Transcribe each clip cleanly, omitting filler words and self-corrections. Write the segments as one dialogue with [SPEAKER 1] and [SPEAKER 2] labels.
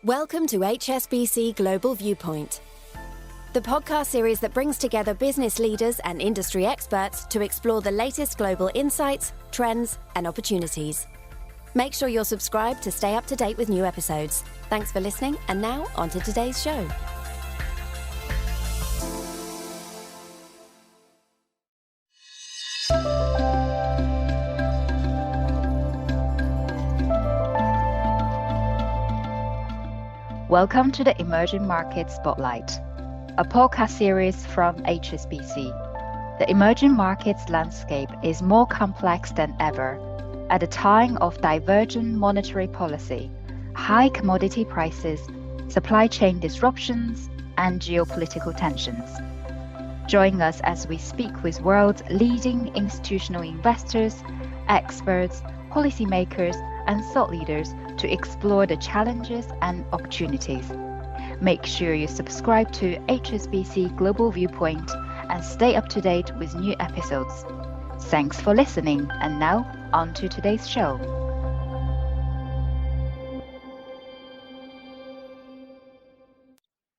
[SPEAKER 1] Welcome to HSBC Global Viewpoint, the podcast series that brings together business leaders and industry experts to explore the latest global insights, trends, and opportunities. Make sure you're subscribed to stay up to date with new episodes. Thanks for listening, and now on to today's show.
[SPEAKER 2] Welcome to the Emerging Market Spotlight, a podcast series from HSBC. The emerging markets landscape is more complex than ever at a time of divergent monetary policy, high commodity prices, supply chain disruptions, and geopolitical tensions. Join us as we speak with world's leading institutional investors, experts, policymakers, and thought leaders to explore the challenges and opportunities. Make sure you subscribe to HSBC Global Viewpoint and stay up to date with new episodes. Thanks for listening, and now on to today's show.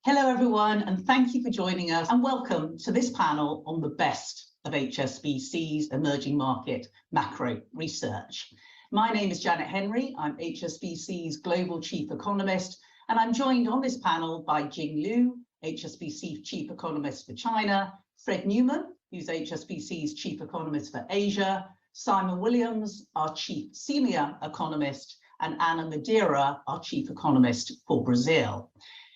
[SPEAKER 3] Hello everyone, and thank you for joining us, and welcome to this panel on the best of HSBC's emerging market macro research. My name is Janet Henry. I'm HSBC's Global Chief Economist, and I'm joined on this panel by Jing Liu, HSBC Chief Economist for China, Fred Newman, who's HSBC's Chief Economist for Asia, Simon Williams, our Chief Senior Economist, and Anna Madeira, our Chief Economist for Brazil.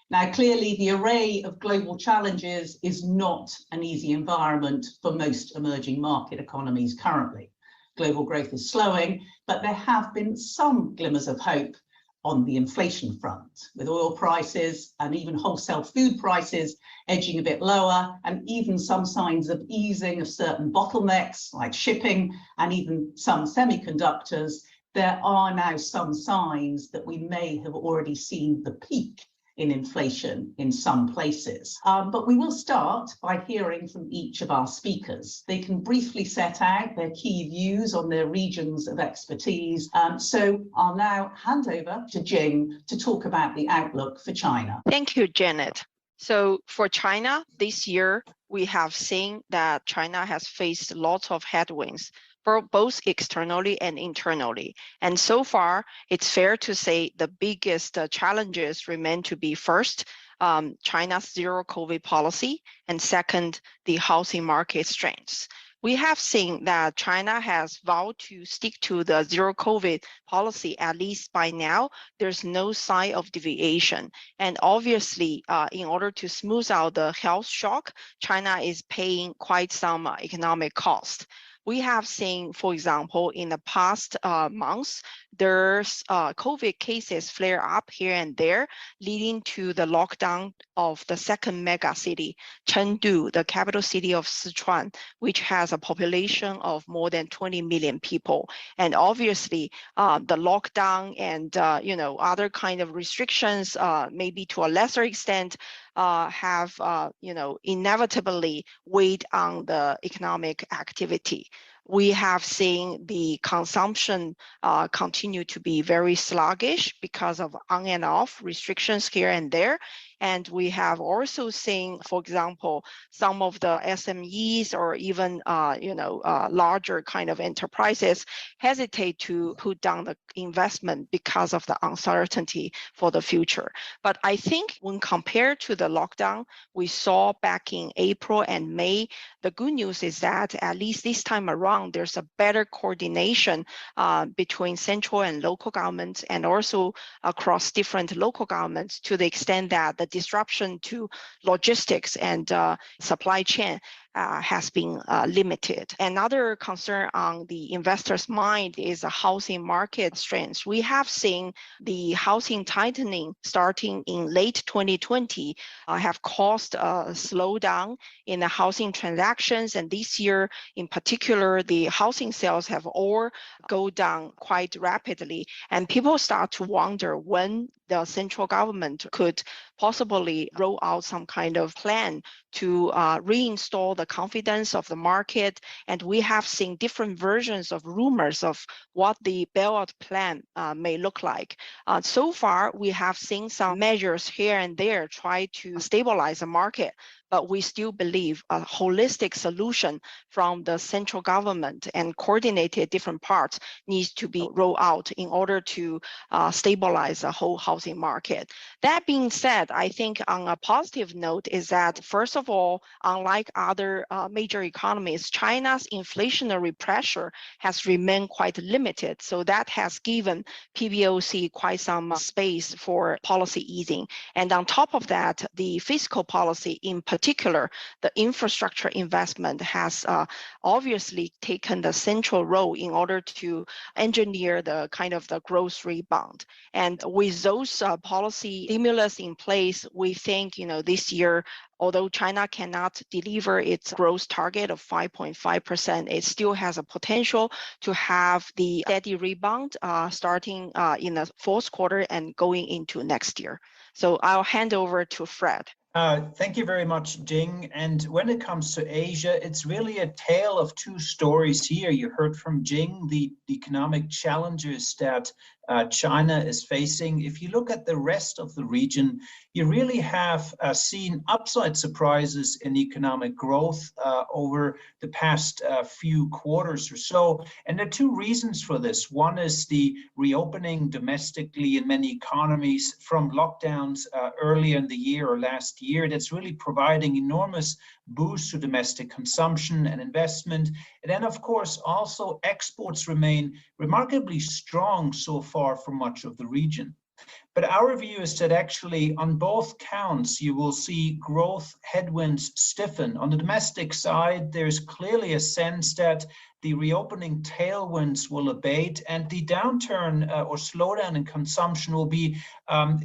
[SPEAKER 3] Now, clearly, the array of global challenges is not an easy environment for most emerging market economies currently. Global growth is slowing, but there have been some glimmers of hope on the inflation front, with oil prices and even wholesale food prices edging a bit lower, and even some signs of easing of certain bottlenecks like shipping and even some semiconductors. There are now some signs that we may have already seen the peak in inflation in some places. But we will start by hearing from each of our speakers. They can briefly set out their key views on their regions of expertise. So I'll now hand over to Jing to talk about the outlook for China.
[SPEAKER 4] Thank you, Janet. So for China, this year, we have seen that China has faced lots of headwinds, both externally and internally. And so far, it's fair to say the biggest challenges remain to be first, China's zero COVID policy, and second, the housing market strengths. We have seen that China has vowed to stick to the zero COVID policy. At least by now, there's no sign of deviation. And obviously, in order to smooth out the health shock, China is paying quite some economic cost. We have seen, for example, in the past months, there's COVID cases flare up here and there, leading to the lockdown of the second mega city, Chengdu, the capital city of Sichuan, which has a population of more than 20 million people. And obviously, the lockdown and other kind of restrictions, maybe to a lesser extent, have inevitably weighed on the economic activity. We have seen the consumption continue to be very sluggish because of on and off restrictions here and there. And we have also seen, for example, some of the SMEs or even larger kind of enterprises hesitate to put down the investment because of the uncertainty for the future. But I think when compared to the lockdown we saw back in April and May, the good news is that at least this time around, there's a better coordination between central and local governments, and also across different local governments, to the extent that the disruption to logistics and supply chain has been limited. Another concern on the investor's mind is the housing market strength. We have seen the housing tightening starting in late 2020 have caused a slowdown in the housing transactions. And this year in particular, the housing sales have all go down quite rapidly. And people start to wonder when the central government could possibly roll out some kind of plan to reinstall the the confidence of the market, and we have seen different versions of rumors of what the bailout plan may look like. So far, we have seen some measures here and there try to stabilize the market, but we still believe a holistic solution from the central government and coordinated different parts needs to be rolled out in order to stabilize the whole housing market. That being said, I think on a positive note is that, first of all, unlike other major economies, China's inflationary pressure has remained quite limited. So that has given PBOC quite some space for policy easing. And on top of that, the fiscal policy, in particular, the infrastructure investment has obviously taken the central role in order to engineer the kind of the growth rebound. And with those policy stimulus in place, we think, this year, although China cannot deliver its growth target of 5.5%, it still has a potential to have the steady rebound starting in the fourth quarter and going into next year. So I'll hand over to Fred.
[SPEAKER 5] Thank you very much, Jing. And when it comes to Asia, it's really a tale of two stories here. You heard from Jing the economic challenges that China is facing. If you look at the rest of the region, you really have seen upside surprises in economic growth over the past few quarters or so. And there are two reasons for this. One is the reopening domestically in many economies from lockdowns earlier in the year or last year. That's really providing enormous boost to domestic consumption and investment. And then, of course, also exports remain remarkably strong so far for much of the region. But our view is that actually on both counts, you will see growth headwinds stiffen. On the domestic side, there's clearly a sense that the reopening tailwinds will abate and the downturn or slowdown in consumption will be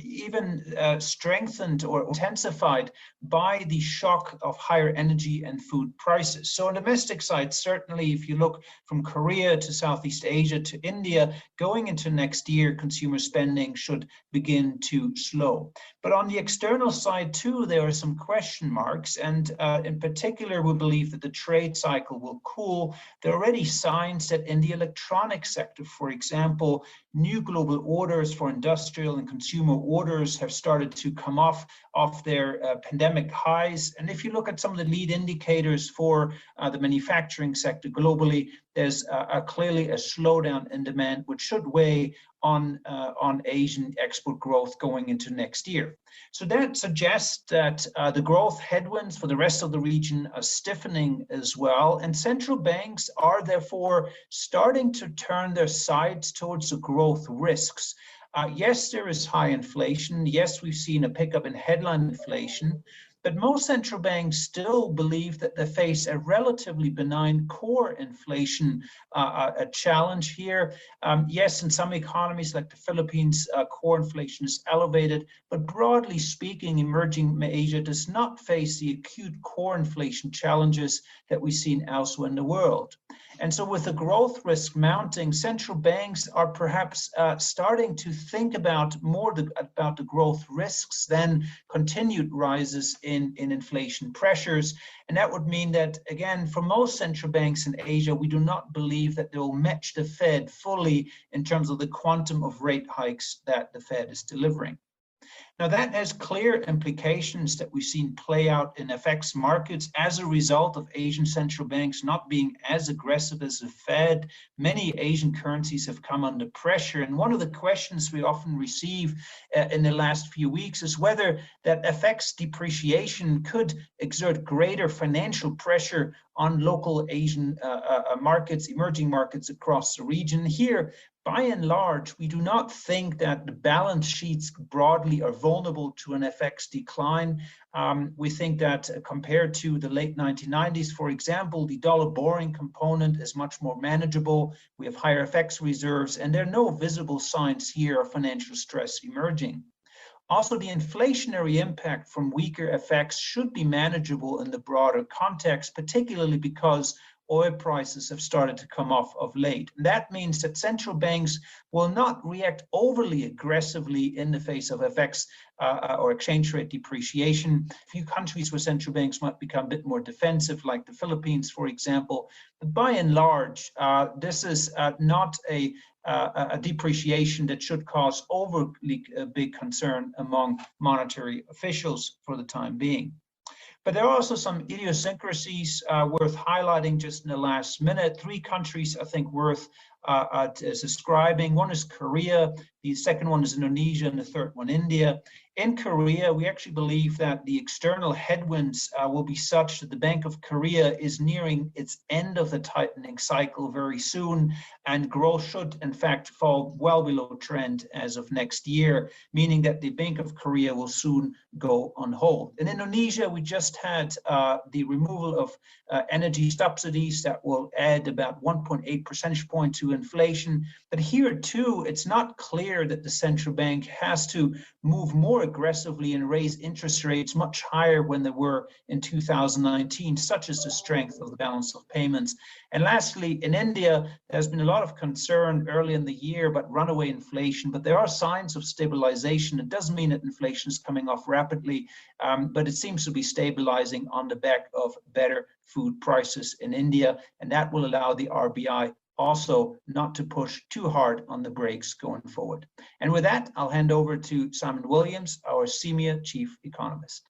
[SPEAKER 5] even strengthened or intensified by the shock of higher energy and food prices. So on the domestic side, certainly if you look from Korea to Southeast Asia to India, going into next year, consumer spending should begin to slow. But on the external side too, there are some question marks, and in particular, we believe that the trade cycle will cool. There are already signs that in the electronic sector, for example, new global orders for industrial and consumer orders have started to come off their pandemic highs. And if you look at some of the lead indicators for the manufacturing sector globally, there's clearly a slowdown in demand, which should weigh on Asian export growth going into next year. So that suggests that the growth headwinds for the rest of the region are stiffening as well, and central banks are therefore starting to turn their sights towards the growth risks. Yes, there is high inflation. Yes, we've seen a pickup in headline inflation, but most central banks still believe that they face a relatively benign core inflation a challenge here. Yes, in some economies like the Philippines, core inflation is elevated, but broadly speaking, emerging Asia does not face the acute core inflation challenges that we've seen elsewhere in the world. And so with the growth risk mounting, central banks are perhaps starting to think about the growth risks than continued rises in inflation pressures. And that would mean that, again, for most central banks in Asia, we do not believe that they will match the Fed fully in terms of the quantum of rate hikes that the Fed is delivering. Now, that has clear implications that we've seen play out in FX markets as a result of Asian central banks not being as aggressive as the Fed. Many Asian currencies have come under pressure. And one of the questions we often receive in the last few weeks is whether that FX depreciation could exert greater financial pressure on local Asian markets, emerging markets across the region. Here, by and large, we do not think that the balance sheets broadly are vulnerable to an FX decline. We think that compared to the late 1990s, for example, the dollar borrowing component is much more manageable. We have higher FX reserves, and there are no visible signs here of financial stress emerging. Also, the inflationary impact from weaker FX should be manageable in the broader context, particularly because oil prices have started to come off of late. And that means that central banks will not react overly aggressively in the face of FX or exchange rate depreciation. A few countries where central banks might become a bit more defensive, like the Philippines, for example. But by and large, this is not a depreciation that should cause overly big concern among monetary officials for the time being. But there are also some idiosyncrasies worth highlighting just in the last minute. 3 countries, I think, worth describing. One is Korea, the second one is Indonesia, and the third one, India. In Korea, we actually believe that the external headwinds will be such that the Bank of Korea is nearing its end of the tightening cycle very soon, and growth should, in fact, fall well below trend as of next year, meaning that the Bank of Korea will soon go on hold. In Indonesia, we just had the removal of energy subsidies that will add about 1.8 percentage point to inflation. But here too, it's not clear that the central bank has to move more aggressively and raise interest rates much higher when they were in 2019, such as the strength of the balance of payments. And lastly, in India, there's been a lot of concern early in the year about runaway inflation, but there are signs of stabilization. It doesn't mean that inflation is coming off rapidly, but it seems to be stabilizing on the back of better food prices in India, and that will allow the RBI also not to push too hard on the brakes going forward. And with that, I'll hand over to Simon Williams, our CEMEA Chief Economist.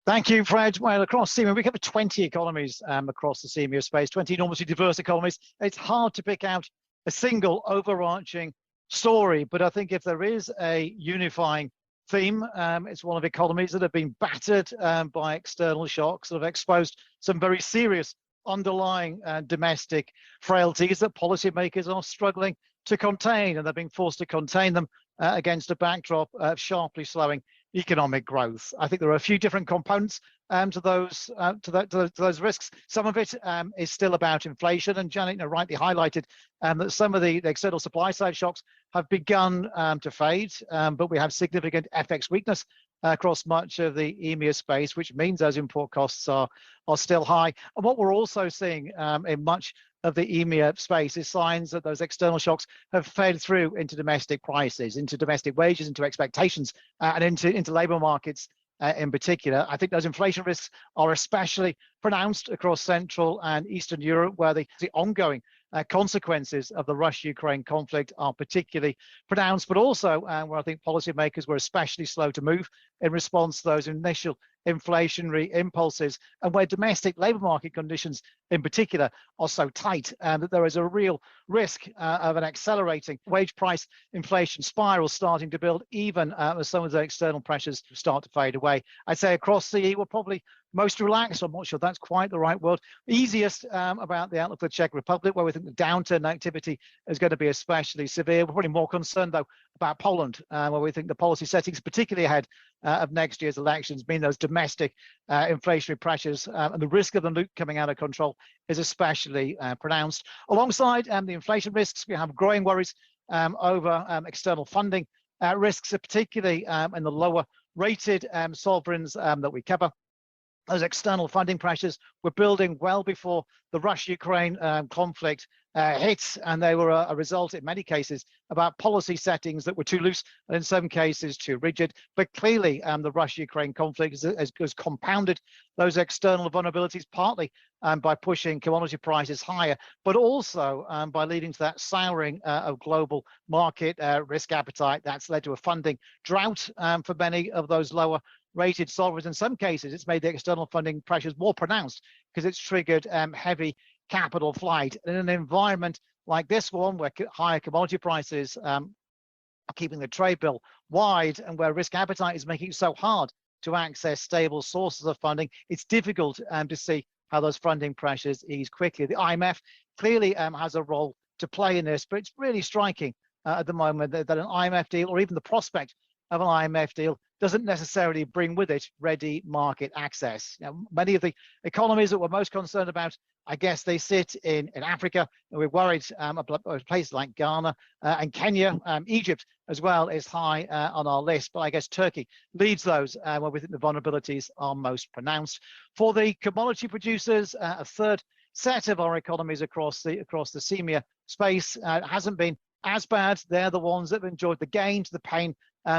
[SPEAKER 6] Thank you, Fred. Well, across CEMEA, we cover 20 economies across the CEMEA space, 20 enormously diverse economies. It's hard to pick out a single overarching story, but I think if there is a unifying theme, it's one of economies that have been battered by external shocks, that have exposed some very serious underlying domestic frailties that policymakers are struggling to contain, and they're being forced to contain them against a backdrop of sharply slowing economic growth. I think there are a few different components to those risks. Some of it is still about inflation, and Janet rightly highlighted that some of the external supply side shocks have begun to fade, but we have significant FX weakness across much of the EMEA space, which means those import costs are still high. And what we're also seeing in much of the EMEA space is signs that those external shocks have fed through into domestic prices, into domestic wages, into expectations, and into labour markets in particular. I think those inflation risks are especially pronounced across Central and Eastern Europe, where the ongoing consequences of the Russia-Ukraine conflict are particularly pronounced, but also where I think policymakers were especially slow to move in response to those initial inflationary impulses, and where domestic labour market conditions in particular are so tight that there is a real risk of an accelerating wage price inflation spiral starting to build, even as some of the external pressures start to fade away. I'd say across the EU, we're probably most relaxed, I'm not sure that's quite the right word, easiest about the outlook for the Czech Republic, where we think the downturn in activity is going to be especially severe. We're probably more concerned, though, about Poland, where we think the policy settings, particularly ahead of next year's elections, mean those domestic inflationary pressures and the risk of them coming out of control is especially pronounced. Alongside the inflation risks, we have growing worries over external funding risks, particularly in the lower rated sovereigns that we cover. Those external funding pressures were building well before the Russia-Ukraine conflict hit, and they were a result, in many cases, about policy settings that were too loose and in some cases too rigid. But clearly, the Russia-Ukraine conflict has compounded those external vulnerabilities, partly by pushing commodity prices higher, but also by leading to that souring of global market risk appetite. That's led to a funding drought for many of those lower rated sovereigns. In some cases, it's made the external funding pressures more pronounced because it's triggered heavy capital flight. In an environment like this one, where higher commodity prices are keeping the trade bill wide, and where risk appetite is making it so hard to access stable sources of funding, it's difficult to see how those funding pressures ease quickly. The IMF clearly has a role to play in this, but it's really striking at the moment that an IMF deal, or even the prospect of an IMF deal, doesn't necessarily bring with it ready market access. Now, many of the economies that we're most concerned about, I guess they sit in Africa, and we're worried about places like Ghana and Kenya. Egypt as well is high on our list, but I guess Turkey leads those where we think the vulnerabilities are most pronounced. For the commodity producers, a third set of our economies across the CEMEA space hasn't been as bad. They're the ones that have enjoyed the gains, the pain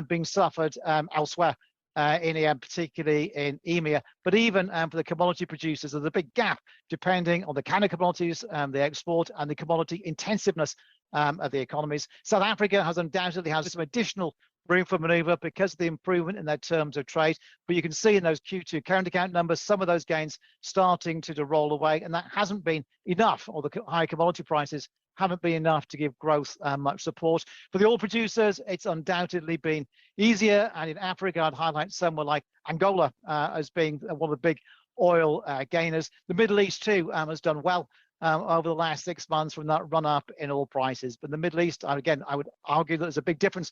[SPEAKER 6] being suffered elsewhere in EM, particularly in EMEA. But even for the commodity producers, there's a big gap depending on the kind of commodities they export and the commodity intensiveness of the economies. South Africa has undoubtedly has some additional room for maneuver because of the improvement in their terms of trade. But you can see in those Q2 current account numbers, some of those gains starting to roll away, and that hasn't been enough, or the high commodity prices haven't been enough to give growth much support. For the oil producers, it's undoubtedly been easier, and in Africa, I'd highlight somewhere like Angola as being one of the big oil gainers. The Middle East too has done well over the last 6 months from that run up in oil prices. But in the Middle East, again, I would argue that there's a big difference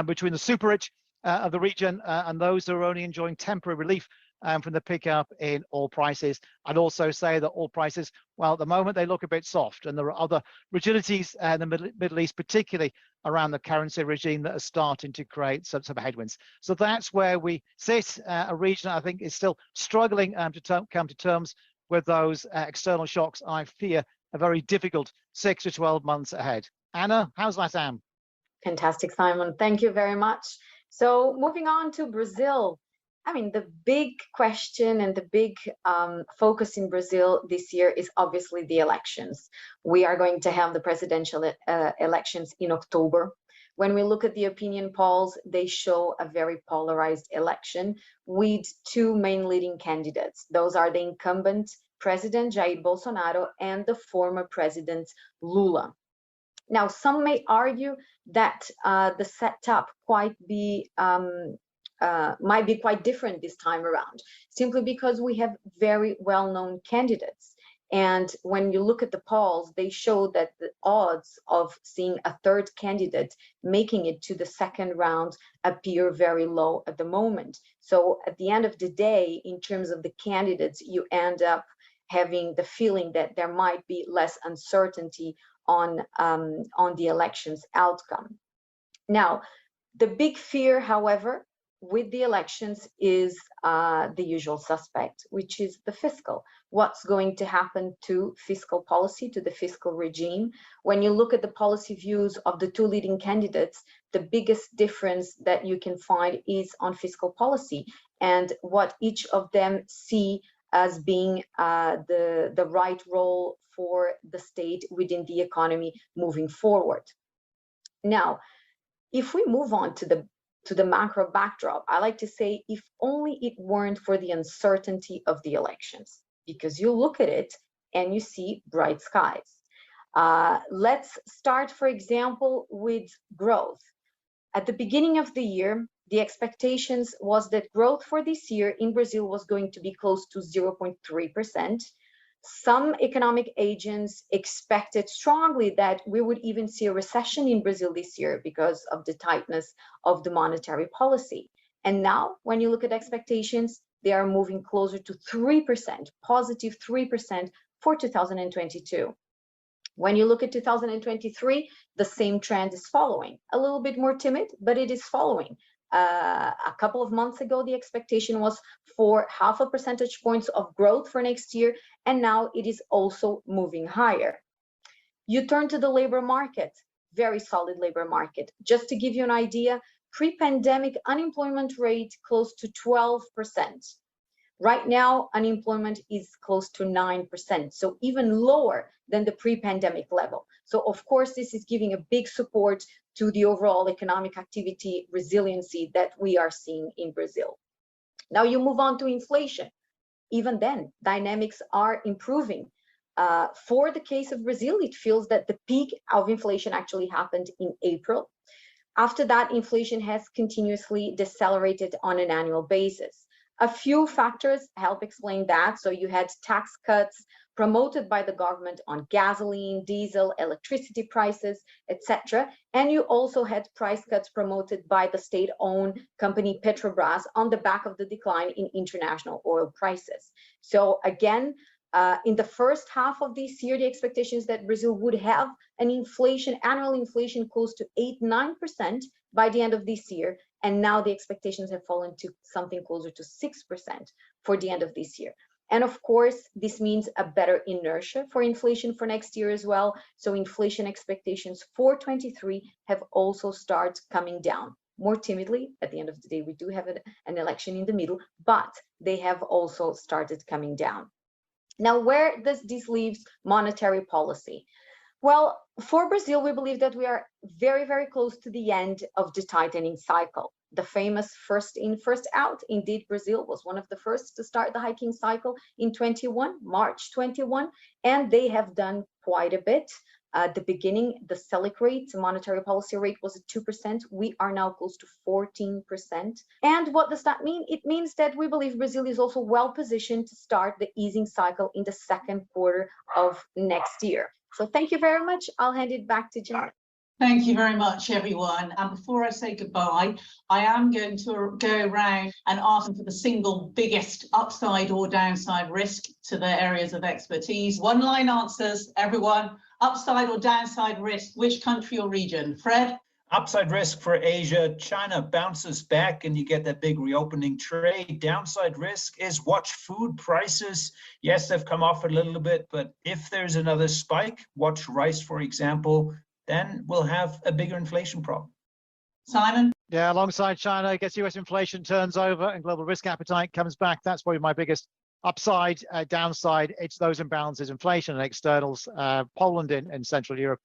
[SPEAKER 6] between the super rich of the region and those that are only enjoying temporary relief from the pickup in oil prices. I'd also say that oil prices, well, at the moment they look a bit soft, and there are other rigidities in the Middle East, particularly around the currency regime, that are starting to create some headwinds. So that's where we sit. A region I think is still struggling to come to terms with those external shocks. I fear a very difficult 6 to 12 months ahead. Anna, how's LATAM?
[SPEAKER 7] Fantastic, Simon. Thank you very much. So moving on to Brazil. I mean, the big question and the big focus in Brazil this year is obviously the elections. We are going to have the presidential elections in October. When we look at the opinion polls, they show a very polarized election with 2 main leading candidates. Those are the incumbent President Jair Bolsonaro and the former President Lula. Now, some may argue that the setup might be quite different this time around, simply because we have very well-known candidates. And when you look at the polls, they show that the odds of seeing a third candidate making it to the second round appear very low at the moment. So at the end of the day, in terms of the candidates, you end up having the feeling that there might be less uncertainty on the election's outcome. Now, the big fear, however, with the elections is the usual suspect, which is the fiscal. What's going to happen to fiscal policy, to the fiscal regime? When you look at the policy views of the 2 leading candidates, the biggest difference that you can find is on fiscal policy and what each of them see as being the right role for the state within the economy moving forward. Now, if we move on to the macro backdrop, I like to say, if only it weren't for the uncertainty of the elections, because you look at it and you see bright skies. Let's start, for example, with growth. At the beginning of the year, the expectations was that growth for this year in Brazil was going to be close to 0.3%. Some economic agents expected strongly that we would even see a recession in Brazil this year because of the tightness of the monetary policy. And now, when you look at expectations, they are moving closer to 3%, positive 3% for 2022. When you look at 2023, the same trend is following. A little bit more timid, but it is following. A couple of months ago, the expectation was for 0.5 percentage points of growth for next year, and now it is also moving higher. You turn to the labor market, very solid labor market. Just to give you an idea, pre-pandemic unemployment rate close to 12%. Right now, unemployment is close to 9%, so even lower than the pre-pandemic level. So of course, this is giving a big support to the overall economic activity resiliency that we are seeing in Brazil. Now you move on to inflation. Even then, dynamics are improving. For the case of Brazil, it feels that the peak of inflation actually happened in April. After that, inflation has continuously decelerated on an annual basis. A few factors help explain that. So you had tax cuts promoted by the government on gasoline, diesel, electricity prices, etc. And you also had price cuts promoted by the state-owned company Petrobras on the back of the decline in international oil prices. So again, in the first half of this year, the expectation is that Brazil would have an inflation, annual inflation close to 8-9% by the end of this year. And now the expectations have fallen to something closer to 6% for the end of this year. And of course, this means a better inertia for inflation for next year as well. So inflation expectations for 23 have also started coming down. More timidly, at the end of the day, we do have an election in the middle, but they have also started coming down. Now, where does this leave monetary policy? Well, for Brazil, we believe that we are very, very close to the end of the tightening cycle. The famous first in, first out. Indeed, Brazil was one of the first to start the hiking cycle in March 21, and they have done quite a bit. At the beginning, the Selic rate, monetary policy rate, was at 2%. We are now close to 14%. And what does that mean? It means that we believe Brazil is also well positioned to start the easing cycle in the second quarter of next year. So thank you very much. I'll hand it back to Janet.
[SPEAKER 3] Thank you very much, everyone. And before I say goodbye, I am going to go around and ask them for the single biggest upside or downside risk to their areas of expertise. One line answers, everyone. Upside or downside risk, which country or region? Fred?
[SPEAKER 5] Upside risk for Asia, China bounces back and you get that big reopening trade. Downside risk is watch food prices. Yes, they've come off a little bit, but if there's another spike, watch rice, for example, then we'll have a bigger inflation problem.
[SPEAKER 3] Simon?
[SPEAKER 6] Yeah, alongside China, I guess US inflation turns over and global risk appetite comes back. That's probably my biggest upside. Downside, it's those imbalances, inflation and externals. Poland in Central Europe,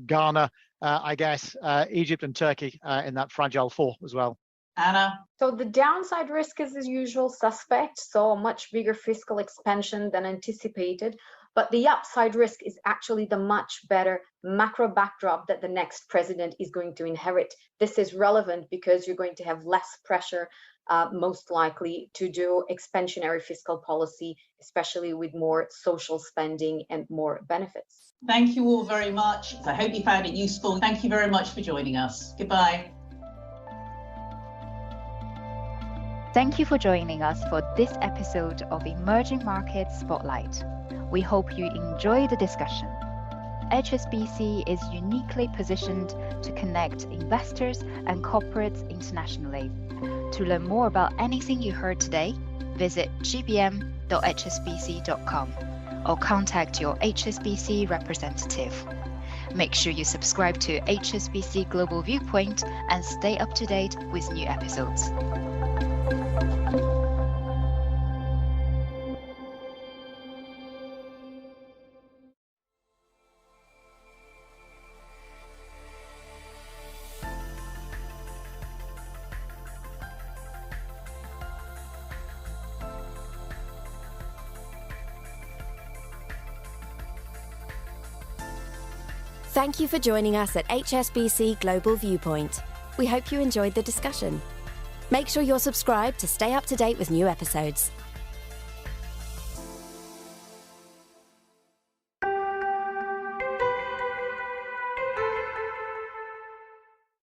[SPEAKER 6] Ghana, I guess, Egypt and Turkey in that fragile four as well.
[SPEAKER 3] Anna?
[SPEAKER 7] So the downside risk is the usual suspect, so a much bigger fiscal expansion than anticipated. But the upside risk is actually the much better macro backdrop that the next president is going to inherit. This is relevant because you're going to have less pressure, most likely, to do expansionary fiscal policy, especially with more social spending and more benefits.
[SPEAKER 3] Thank you all very much. I hope you found it useful. Thank you very much for joining us. Goodbye.
[SPEAKER 2] Thank you for joining us for this episode of Emerging Markets Spotlight. We hope you enjoy the discussion. HSBC is uniquely positioned to connect investors and corporates internationally. To learn more about anything you heard today, visit gbm.hsbc.com or contact your HSBC representative. Make sure you subscribe to HSBC Global Viewpoint and stay up to date with new episodes.
[SPEAKER 1] Thank you for joining us at HSBC Global Viewpoint. We hope you enjoyed the discussion. Make sure you're subscribed to stay up to date with new episodes.